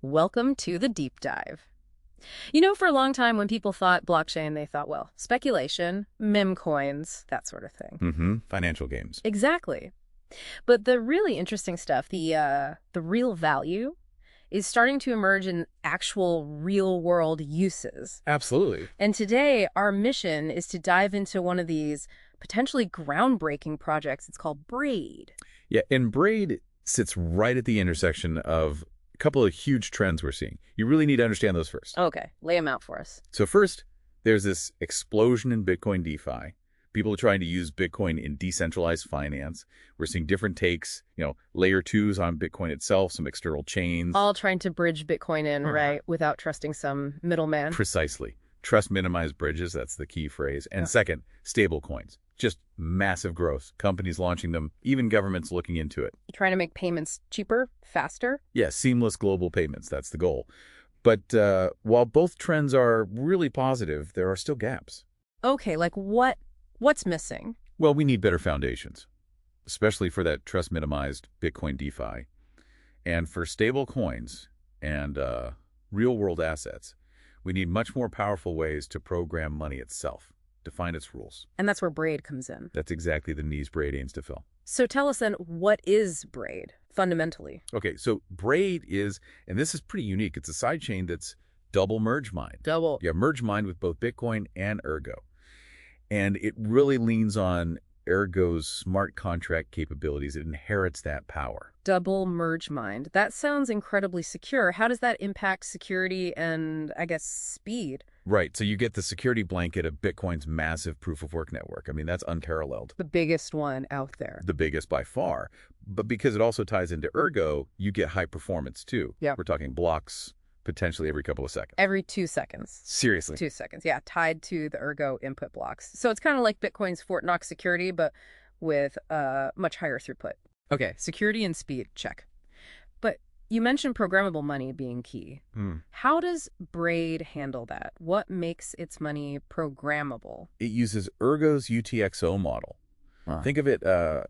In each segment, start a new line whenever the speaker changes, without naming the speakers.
Welcome to the deep dive. For a long time when people thought blockchain, they thought, well, speculation, meme coins, that sort of thing.
Financial games.
Exactly. But the really interesting stuff, the real value, is starting to emerge in actual real-world uses.
Absolutely.
And today, our mission is to dive into one of these potentially groundbreaking projects. It's called Braid.
Yeah, and Braid sits right at the intersection of a couple of huge trends we're seeing. You really need to understand those first.
Okay, lay them out for us.
So first, there's this explosion in Bitcoin DeFi. People are trying to use Bitcoin in decentralized finance. We're seeing different takes, layer twos on Bitcoin itself, some external chains.
All trying to bridge Bitcoin in, right, without trusting some middleman.
Precisely. Trust minimized bridges, that's the key phrase. And second, stable coins. Just massive growth. Companies launching them, even governments looking into it.
Trying to make payments cheaper, faster?
Yeah, seamless global payments, that's the goal. But while both trends are really positive, there are still gaps.
Okay, like what's missing?
Well, we need better foundations, especially for that trust-minimized Bitcoin DeFi. And for stable coins and real-world assets, we need much more powerful ways to program money itself, define its rules.
And that's where Braid comes in.
That's exactly the niche Braid aims to fill.
So tell us then, what is Braid, fundamentally?
Okay, so Braid is, and this is pretty unique, it's a sidechain that's double merge mined.
Double.
Yeah, merge mined with both Bitcoin and Ergo. And it really leans on Ergo's smart contract capabilities. It inherits that power.
Double merge mined. That sounds incredibly secure. How does that impact security and, I guess, speed?
Right. So you get the security blanket of Bitcoin's massive proof-of-work network. I mean, that's unparalleled.
The biggest one out there.
The biggest by far. But because it also ties into Ergo, you get high performance, too.
Yeah.
We're talking blocks potentially every couple of seconds.
Every 2 seconds.
Seriously.
2 seconds, yeah, tied to the Ergo input blocks. So it's kind of like Bitcoin's Fort Knox security, but with much higher throughput. Okay, security and speed, check. But you mentioned programmable money being key. How does Braid handle that? What makes its money programmable?
It uses Ergo's UTXO model. Think of it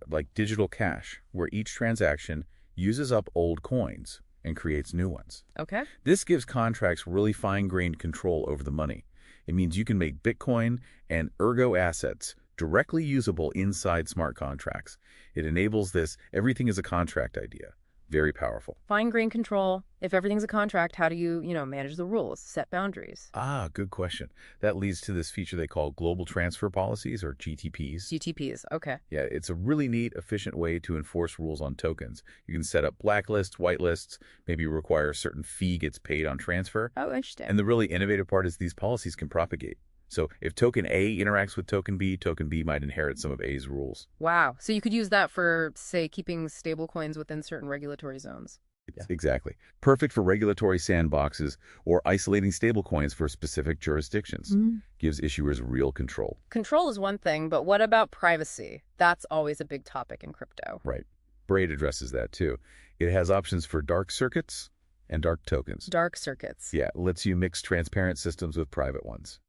like digital cash, where each transaction uses up old coins and creates new ones.
Okay.
This gives contracts really fine-grained control over the money. It means you can make Bitcoin and Ergo assets directly usable inside smart contracts. It enables this everything is a contract idea. Very powerful.
Fine-grained control. If everything's a contract, how do you, manage the rules, set boundaries?
Good question. That leads to this feature they call global transfer policies, or GTPs.
GTPs, okay.
Yeah, it's a really neat, efficient way to enforce rules on tokens. You can set up blacklists, whitelists, maybe require a certain fee gets paid on transfer.
Oh, interesting.
And the really innovative part is these policies can propagate. So if token A interacts with token B might inherit some of A's rules.
Wow. So you could use that for, say, keeping stablecoins within certain regulatory zones.
Yeah. Exactly. Perfect for regulatory sandboxes or isolating stablecoins for specific jurisdictions. Gives issuers real control.
Control is one thing, but what about privacy? That's always a big topic in crypto.
Right. Braid addresses that too. It has options for dark circuits and dark tokens.
Dark circuits.
Yeah, lets you mix transparent systems with private ones.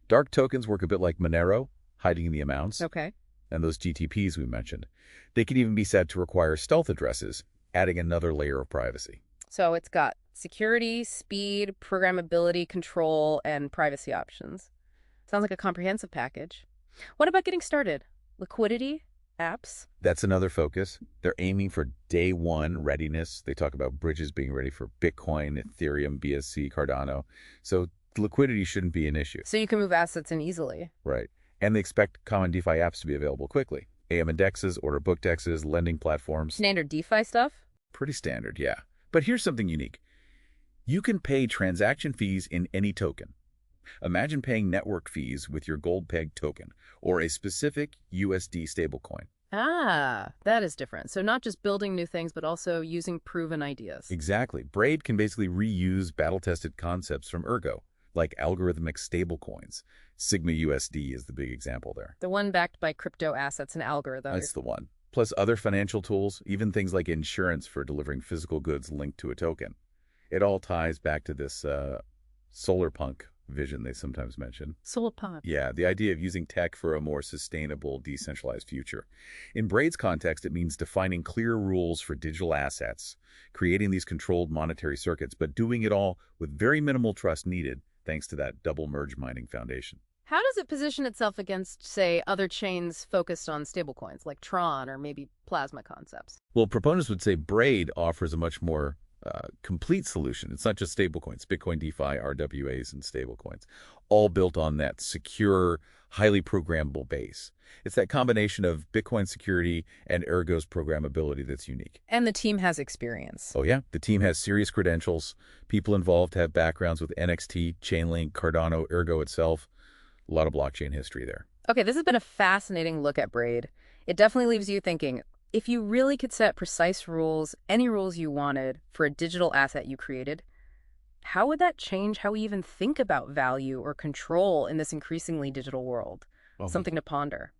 Dark tokens work a bit like Monero, hiding the amounts.
Okay.
And those GTPs we mentioned. They can even be said to require stealth addresses, adding another layer of privacy.
So it's got security, speed, programmability, control, and privacy options. Sounds like a comprehensive package. What about getting started? Liquidity? Apps?
That's another focus. They're aiming for day one readiness. They talk about bridges being ready for Bitcoin, Ethereum, BSC, Cardano. So liquidity shouldn't be an issue.
So you can move assets in easily.
Right. And they expect common DeFi apps to be available quickly. AM indexes, order book dexes, lending platforms.
Standard DeFi stuff?
Pretty standard, yeah. But here's something unique. You can pay transaction fees in any token. Imagine paying network fees with your gold-pegged token or a specific USD stablecoin.
Ah, that is different. So not just building new things, but also using proven ideas.
Exactly. Braid can basically reuse battle-tested concepts from Ergo, like algorithmic stablecoins. Sigma USD is the big example there.
The one backed by crypto assets and algorithms.
That's the one. Plus other financial tools, even things like insurance for delivering physical goods linked to a token. It all ties back to this solar punk vision they sometimes mention.
Solar power.
Yeah, the idea of using tech for a more sustainable, decentralized future. In Braid's context, it means defining clear rules for digital assets, creating these controlled monetary circuits, but doing it all with very minimal trust needed, thanks to that double merge mining foundation.
How does it position itself against, say, other chains focused on stablecoins, like Tron or maybe Plasma concepts?
Well, proponents would say Braid offers a much more complete solution. It's not just stablecoins, Bitcoin DeFi, RWAs, and stablecoins, all built on that secure, highly programmable base. It's that combination of Bitcoin security and Ergo's programmability that's unique.
And the team has experience.
Oh, yeah. The team has serious credentials. People involved have backgrounds with NXT, Chainlink, Cardano, Ergo itself. A lot of blockchain history there.
Okay, this has been a fascinating look at Braid. It definitely leaves you thinking, if you really could set precise rules, any rules you wanted, for a digital asset you created, how would that change how we even think about value or control in this increasingly digital world?
Well,
Something to ponder.